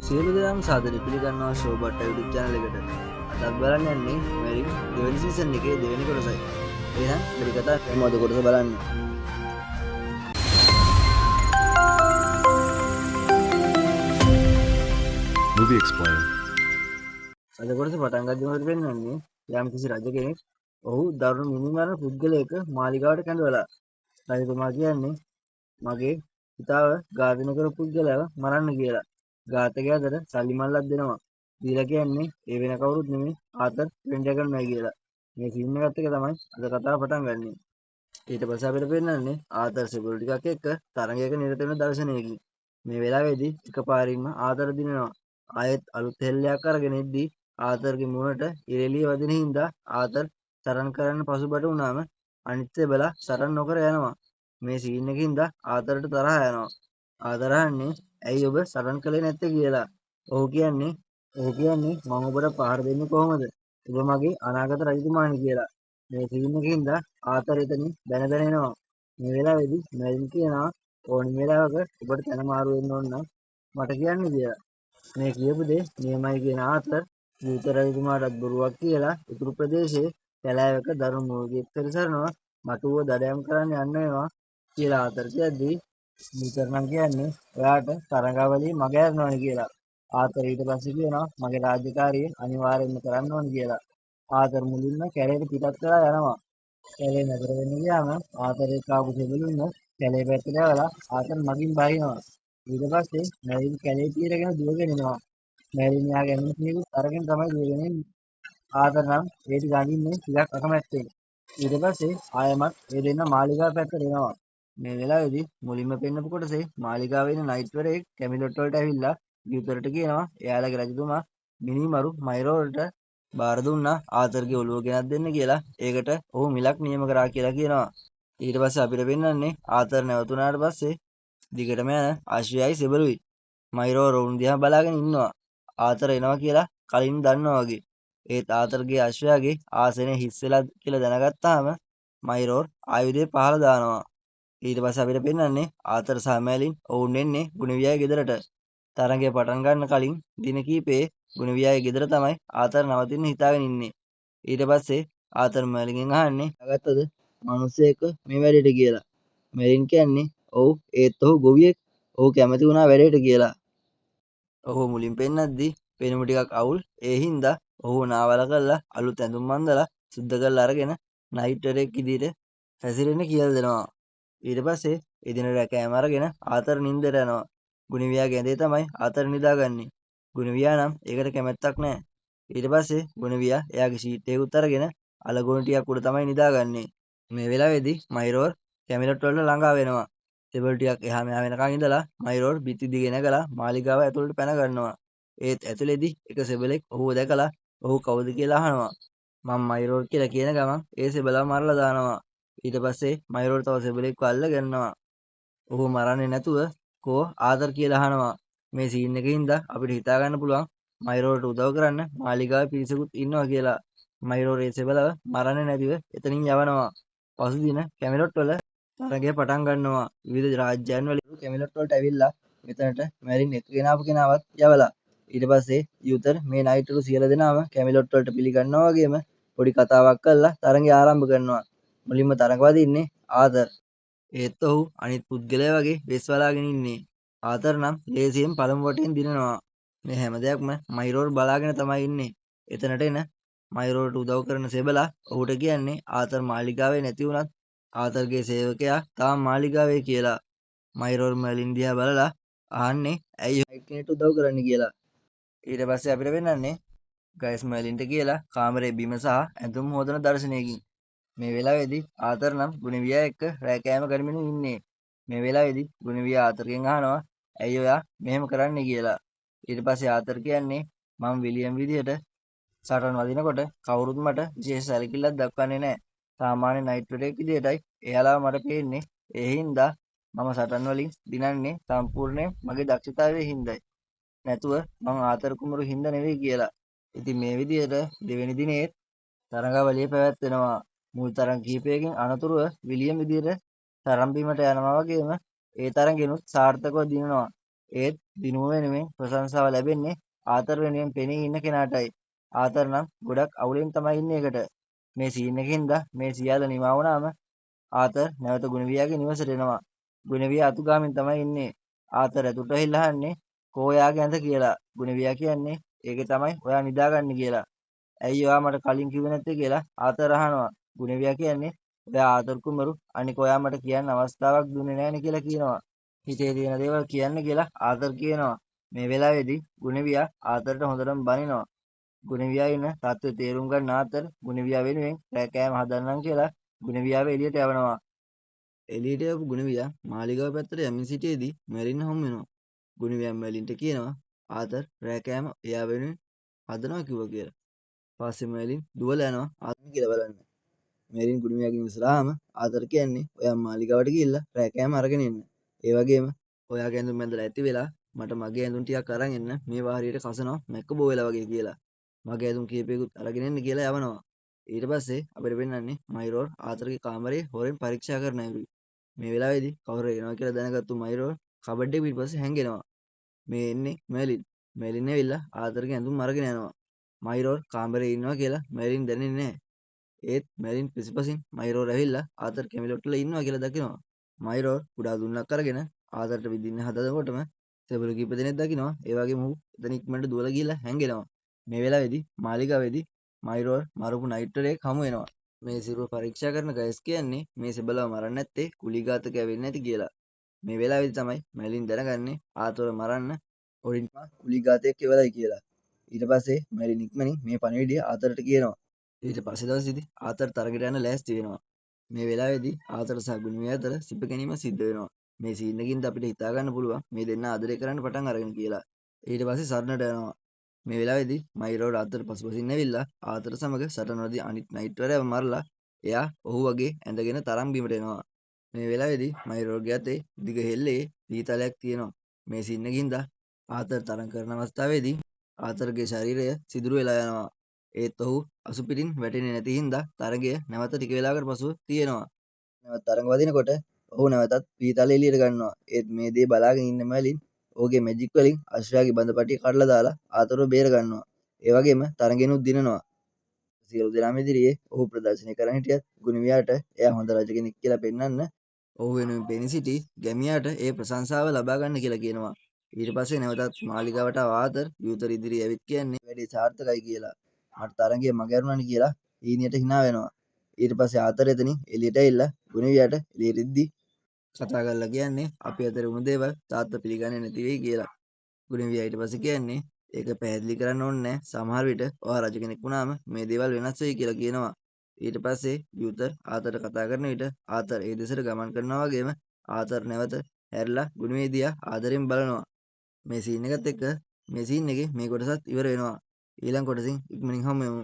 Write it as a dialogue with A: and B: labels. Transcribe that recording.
A: සියලු දෙනාම සාදරයෙන් පිළිගන්නවා ෂෝබට් YouTube channel එකට. අදත් බලන්න යන්නේ මෙරින් දෙවෙනි සීසන් එකේ දෙවෙනි කොටසයි. එහෙනම් මෙරි කතා මොකද කොටස බලන්න.
B: Movie Explain.
A: අද කොටස පටන් ගන්නකොට පෙන්වන්නේ යම් කිසි රජ කෙනෙක් ඔහු දරුණු මිනිමරණ පුද්ගලයෙක් මාලිගාවට කැඳවලා. රජතුමා කියන්නේ මගේ පිතාව ඝාතනය කරපු පුද්ගලයාව මරන්න කියලා. ඝාතකයා අතර සල්ලි මල්ලක් දෙනවා. දීලා කියන්නේ ඒ වෙන කවුරුත් නෙමෙයි ආතර් ෆ්‍රෙන්ඩ් එකමයි කියලා. මේ ෆිල්ම් එකත් එක තමයි අද කතාව පටන් ගන්නෙ. ඊට පස්සේ අපිට පෙන්නන්නේ ආතර් සිකුරිටි එකක් එක්ක තරගයක නිරත වෙන දර්ශනයකින්. මේ වෙලාවේදී එකපාරින්ම ආතර් දිනනවා. ආයෙත් අලුත් හෙල්ලයක් අරගෙන ඉද්දී ආතරගේ මුණට ඉරෙලිය වදින හින්දා ආතර් සරන් කරන්න පසුබට වුණාම අනිත් සෙබලා සරන් නොකර යනවා. මේ සීන් එකකින්ද ආතරට තරහ යනවා. ආතර් අහන්නේ ඇයි ඔබ සරන් කළේ නැත්තේ කියලා. ඔහු කියන්නේ මම ඔබට පහර දෙන්නේ කොහොමද? ඔබ මගේ අනාගත රජතුමානි කියලා. මේ සීන් එකකින්ද ආතර් එතනින් බැන බැන එනවා. මේ වෙලාවේදී මෙලින් කියනවා ඕනි වෙලාවක ඔබට තැන මාරු වෙන්න ඕන නම් මට කියන්න කියලා. මේ කියපු දේ නියමයි කියන ආතර් යුත රජතුමාටත් බොරුවක් කියලා උතුරු ප්‍රදේශයේ කැලෑවක දරුණු මෘගයෙක් සැරිසරනවා මට ඌව දඩයම් කරන්න යන්න වෙනවා කියලා ආතර් කියද්දී ලූතර් නම් කියන්නේ ඔයාට තරඟාවලියේ මග ඇරෙනවනේ කියලා. ආතර් ඊට පස්සේ කියනවා මගේ රාජකාරිය අනිවාර්යයෙන්ම කරන්න ඕනේ කියලා. ආතර් මුලින්ම කැලේට පිටත් වෙලා යනවා. කැලේ නතර වෙන්න ගියාම ආතර් එක්ක ආපු සෙබළුන්ව කැලේ පැත්තට යවලා ආතර් මගින් බහිනවා. ඊට පස්සේ මැරින් කැලේ තියරගෙන දුවගෙන එනවා. මැරින් යාගේ ඇමතිනියකුත් අරගෙන තමයි දුවගෙන එන්නේ. ආතර් නම් ඒ ටික අඳින්නේ ටිකක් අකමැත්තෙන්. ඊට පස්සේ ආයෙමත් ඒ දෙන්න මාලිගාව පැත්තට එනවා. මේ වෙලාවේදී මුලින්ම පෙන්නපු කොටසේ මාලිගාවේ ඉන්න නයිට්වරයෙක් කැමිලොට් වලට ඇවිල්ලා ලියුතරට කියනවා එයාලගේ රජතුමා මිනිමරු මයිරෝල්ට බාර දුන්නා ආතරගේ ඔළුව ගෙනත් දෙන්න කියලා. ඒකට ඔහු මිලක් නියම කරා කියලා කියනවා. ඊට පස්සේ අපිට පෙන්වන්නේ ආතර් නැවතුණාට පස්සේ දිගටම යන අශ්වයයි සෙබළුයි මයිරෝ රවුන් දිහා බලාගෙන ඉන්නවා. ආතර් එනවා කියලා කලින් දන්නවා වගේ. ඒත් ආතරගේ අශ්වයාගේ ආසනය හිස් වෙලා කියලා දැනගත්තාම මයිරෝර් ආයුධය පහළ දානවා. ඊට පස්සේ අපිට පෙන්වන්නේ ආතර් සහ මැලින් ඔවුන් එන්නේ ගුණවියාගේ ගෙදරට. තරඟය පටන් ගන්න කලින් දින කිහිපේ ගුණවියාගේ ගෙදර තමයි ආතර් නවතින්න හිතාගෙන ඉන්නේ. ඊට පස්සේ ආතර් මැලින්ගෙන් අහන්නේ "අගත්තද මිනිස්සෙක් මේ වැඩේට" කියලා. මැලින් කියන්නේ "ඔව් ඒත් ඔහු ගොවියෙක්. ඔහු කැමති වුණා වැඩේට" කියලා. ඔහු මුලින් පෙන්නද්දී පෙනුම ටිකක් අවුල්. ඒ හින්දා ඔහු නාවල කරලා අලුත් ඇඳුම් අන්දලා සුද්ධ කරලා අරගෙන නයිට්වරයෙක් විදිහට හැසිරෙන්න කියලා දෙනවා. ඊට පස්සේ එදිනට කෑම අරගෙන ආතර් නිින්දට යනවා. ගුණවියාගේ ඇඳේ තමයි ආතර් නිදාගන්නේ. ගුණවියා නම් ඒකට කැමැත්තක් නැහැ. ඊට පස්සේ ගුණවියා එයාගේ ෂීට් එකකුත් අරගෙන අලගොණු ටිකක් උඩ තමයි නිදාගන්නේ. මේ වෙලාවේදී මයිරෝර් කැමිලොට් වලට ළඟා වෙනවා. සෙබළු ටිකක් එහා මෙහා වෙනකන් ඉඳලා මයිරෝර් බිත්ති දිගේ නැගලා මාලිගාව ඇතුළට පැන ගන්නවා. ඒත් ඇතුළේදී එක සෙබළෙක් ඔහුව දැකලා ඔහු කවුද කියලා අහනවා. මම මයිරෝර් කියලා කියන ගමන් ඒ සෙබළා මරලා දානවා. ඊට පස්සේ මයිරෝර් තව සෙබළෙක්ව අල්ලගන්නවා. ඔහු මරන්නේ නැතුව කෝ ආතර් කියලා අහනවා. මේ සීන් එකකින්ද අපිට හිතා ගන්න පුළුවන් මයිරෝර්ට උදව් කරන්න මාලිගාවේ පිරිසකුත් ඉන්නවා කියලා. මයිරෝර් ඒ සෙබළව මරන්නේ නැතිව එතනින් යවනවා. පසුදින කැමිලොට් වල තරගය පටන් ගන්නවා. විවිධ රාජ්‍යයන් වල කැමිලොට් වලට ඇවිල්ලා මෙතනට මැරින් එක්කගෙන ආපු කෙනාවත් යවලා. ඊට පස්සේ යුතර් මේ නයිට්වරු සියලු දෙනාම කැමිලොට් වලට පිළිගන්නවා වගේම පොඩි කතාවක් කරලා තරගය ආරම්භ කරනවා. මුලින්ම තරඟ වදින්නේ ආතර්. ඒත් ඔහු අනිත් පුද්ගලයා වගේ වෙස් වලාගෙන ඉන්නේ. ආතර් නම් ලේසියෙන් පළමු වටෙන් දිනනවා. මේ හැම දෙයක්ම මයිරෝර් බලාගෙන තමයි ඉන්නේ. එතනට එන මයිරෝර්ට උදව් කරන සෙබළා ඔහුට කියන්නේ ආතර් මාලිගාවේ නැති වුණත් ආතරගේ සේවකයා තාම මාලිගාවේ කියලා. මයිරෝර් මර්ලින් දිහා බලලා අහන්නේ ඇයි නයිට් කෙනෙක්ට උදව් කරන්නේ කියලා. ඊට පස්සේ අපිට පෙන්නන්නේ ගයිස් මර්ලින්ට කියලා කාමරේ බිම සහ ඇඳුම් හොදන දර්ශනයකින්. මේ වෙලාවේදී ආතර් නම් ගුණවියා එක්ක රෑ කෑම කරමින් ඉන්නේ. මේ වෙලාවේදී ගුණවියා ආතරගෙන් අහනවා ඇයි ඔයා මෙහෙම කරන්නේ කියලා. ඊට පස්සේ ආතර් කියන්නේ මම විලියම් විදිහට සටන් වදිනකොට කවුරුත් මට විශේෂ සැලකිල්ලක් දක්වන්නේ නැහැ. සාමාන්‍ය නයිට්වරයෙක් විදිහටයි එයාලා මට පේන්නේ. ඒ හින්දා මම සටන් වලින් දිනන්නේ සම්පූර්ණයෙන් මගේ දක්ෂතාවයේ හින්දායි. නැතුව මං ආතර් කුමරු හින්දා නෙවෙයි කියලා. ඉතින් මේ විදිහට දෙවෙනි දිනේ තරඟාවලිය පැවැත්වෙනවා. මුල් තරඟ කිහිපයකින් අනතුරුව විලියම් විදිහට තරම් බිමට යනවා වගේම ඒ තරඟෙනුත් සාර්ථකව දිනනවා. ඒත් දිනුම වෙනුවෙන් ප්‍රශංසාව ලැබෙන්නේ ආතර් වෙනුවෙන් පෙනී ඉන්න කෙනාටයි. ආතර් නම් ගොඩක් අවුලෙන් තමයි ඉන්නේ ඒකට. මේ සීන් එකෙන්ද මේ සියල්ල නිමා වුණාම ආතර් නැවත ගුණවියාගේ නිවසට එනවා. ගුණවියා අතුගාමින් තමයි ඉන්නේ. ආතර් ඇතුළට ඇවිල්ලා අහන්නේ කෝ ඔයාගේ ඇඳ කියලා. ගුණවියා කියන්නේ ඒකේ තමයි ඔයා නිදාගන්නේ කියලා. ඇයි ඔයා මට කලින් කිව්වේ නැත්තේ කියලා ආතර් අහනවා. ගුණවියා කියන්නේ ඔයා ආතර් කුමරු අනික ඔයා මට කියන්න අවස්ථාවක් දුන්නේ නැහනේ කියලා කියනවා. හිතේ තියෙන දේවල් කියන්න කියලා ආතර් කියනවා. මේ වෙලාවේදී ගුණවියා ආතරට හොඳටම බනිනවා. ගුණවියා ඉන්න තත්ත්වය තේරුම් ගන්න ආතර් ගුණවියා වෙනුවෙන් රැකෑම හදන්නම් කියලා ගුණවියාව එළියට යවනවා. එළියට යවපු ගුණවියා මාලිගාව පැත්තට යමින් සිටියේදී මෙලින් හමු වෙනවා. ගුණවියා මෙලින්ට කියනවා ආතර් රැකෑම එයා වෙනුවෙන් හදනවා කිව්වා කියලා. පස්සේ මෙලින් දුවලා යනවා ආතර් කියලා බලන්න. මෙලින් ගුණවියාගෙන් ඉස්සරහාම ආතර් කියන්නේ ඔයා මාලිගාවට ගිහිල්ලා රැකෑම අරගෙන එන්න. ඒ වගේම ඔයාගේ ඇඳුම් ඇඳලා ඇති වෙලා මට මගේ ඇඳුම් ටිකක් අරන් එන්න මේවා හරියට කසනවා මැක්ක බෝවෙලා වගේ කියලා. මගේ ඇඳුම් කීපයකුත් අරගෙන එන්න කියලා යවනවා. ඊට පස්සේ අපිට පෙන්වන්නේ මයිරෝර් ආතරගේ කාමරේ හොරෙන් පරීක්ෂා කරන අයුරුයි. මේ වෙලාවේදී කවුරු එනවා කියලා දැනගත්තු මයිරෝර් කබඩ් එක පිටිපස්සේ හැංගෙනවා. මේ එන්නේ මෙලින්. මෙලින් ඇවිල්ලා ආතරගේ ඇඳුම් අරගෙන යනවා. මයිරෝර් කාමරේ ඉන්නවා කියලා මෙලින් දැනෙන්නේ නැහැ. ඒත් මෙලින් පිසිපසින් මයිරෝර් ඇවිල්ලා ආතර් කැමිලොට්ටල ඉන්නවා කියලා දකිනවා. මයිරෝර් කුඩා දුන්නක් අරගෙන ආතරට විදින්න හදනකොටම සෙබළු කීප දෙනෙක් දකිනවා. ඒ වගේම ඔහු එතන ඉක්මනට දුවලා ගිහලා හැංගෙනවා. මේ වෙලාවේදී මාලිගාවේදී මයිරෝර් මරපු නයිට්‍රරයෙක් හමු වෙනවා. මේ සිරුර පරීක්ෂා කරන ගයස් කියන්නේ මේ සෙබළව මරන්න නැත්තේ කුලිඝාතකයා වෙන්නේ නැති කියලා. මේ වෙලාවේදී තමයි මෙලින් දැනගන්නේ ආතරව මරන්න ඔරින්ම කුලිඝාතයක් කෙවලයි කියලා. ඊට පස්සේ මෙලින් ඉක්මනින් මේ පණිවිඩය ආතරට කියනවා. ඊට පස්සේ දවසේදී ආතර් තරගයට යන්න ලෑස්ති වෙනවා. මේ වෙලාවේදී ආතර් සහ ගුණවියා අතර සිප ගැනීම සිද්ධ වෙනවා. මේ සීන් එකකින්ද අපිට හිතා ගන්න පුළුවන් මේ දෙන්න ආදරය කරන්න පටන් අරගෙන කියලා. ඊට පස්සේ සරණට යනවා. මේ වෙලාවේදී මයිරෝඩ් ආතර් පසුපසින් ඇවිල්ලා ආතර් සමග සටනවලදී අනිත් නයිට්වරයව මරලා එයා ඔහු වගේ ඇඳගෙන තරම් බිමට එනවා. මේ වෙලාවේදී මයිරෝඩ්ගේ අතේ දිග හෙල්ලේ පීතලයක් තියෙනවා. මේ සීන් එකකින්ද ආතර් තරම් කරන අවස්ථාවේදී ආතරගේ ශරීරය සිදුරු වෙලා යනවා. ඒත් ඔහු අසුපිටින් වැටෙන්නේ නැති හින්දා තරගය නැවත ටික වෙලාවකට පසුව තියෙනවා. නැවත තරඟ වදිනකොට ඔහු නැවතත් පීතල එළියට ගන්නවා. ඒත් මේ දේ බලාගෙන ඉන්න මෙලින් ඔහුගේ මැජික් වලින් අශ්වයාගේ බඳපටිය කඩලා දාලා ආතරව බේර ගන්නවා. ඒ වගේම තරගෙනුත් දිනනවා. සියලු දෙනාම ඉදිරියේ ඔහු ප්‍රදර්ශනය කරන්න හිටියත් ගුණවියාට එයා හොඳ රජ කෙනෙක් කියලා පෙන්වන්න ඔහු වෙනුවෙන් පෙනී සිටි ගැමියාට ඒ ප්‍රශංසාව ලබා ගන්න කියලා කියනවා. ඊට පස්සේ නැවතත් මාලිගාවට ආව ආතර් යූතර් ඉදිරියේ ඇවිත් කියන්නේ වැඩේ සාර්ථකයි කියලා. මට තරගය මගහැරුණානේ කියලා හීනියට hina වෙනවා. ඊට පස්සේ ආතර් එතනින් එළියට ඇවිල්ලා ගුණවියාට එළියට ඉද්දි කතා කරලා කියන්නේ අපි අතර වුණු දේවල් තාත්තා පිළිගන්නේ නැති වෙයි කියලා. ගුණවියා ඊට පස්සේ කියන්නේ ඒක පැහැදිලි කරන්න ඕනේ නැහැ. සමහර විට ඔයා රජ කෙනෙක් වුණාම මේ දේවල් වෙනස් වෙයි කියලා කියනවා. ඊට පස්සේ යූතර් ආතරට කතා කරන විට ආතර් ඒ දෙසට ගමන් කරනවා වගේම ආතර් නැවත හැරිලා ගුණවියා දිහා ආදරෙන් බලනවා. මේ සීන් එකත් එක්ක මේ සීන් එකේ මේ කොටසත් ඉවර වෙනවා. ඊළඟ කොටසින් ඉක්මනින් හමු වෙමු.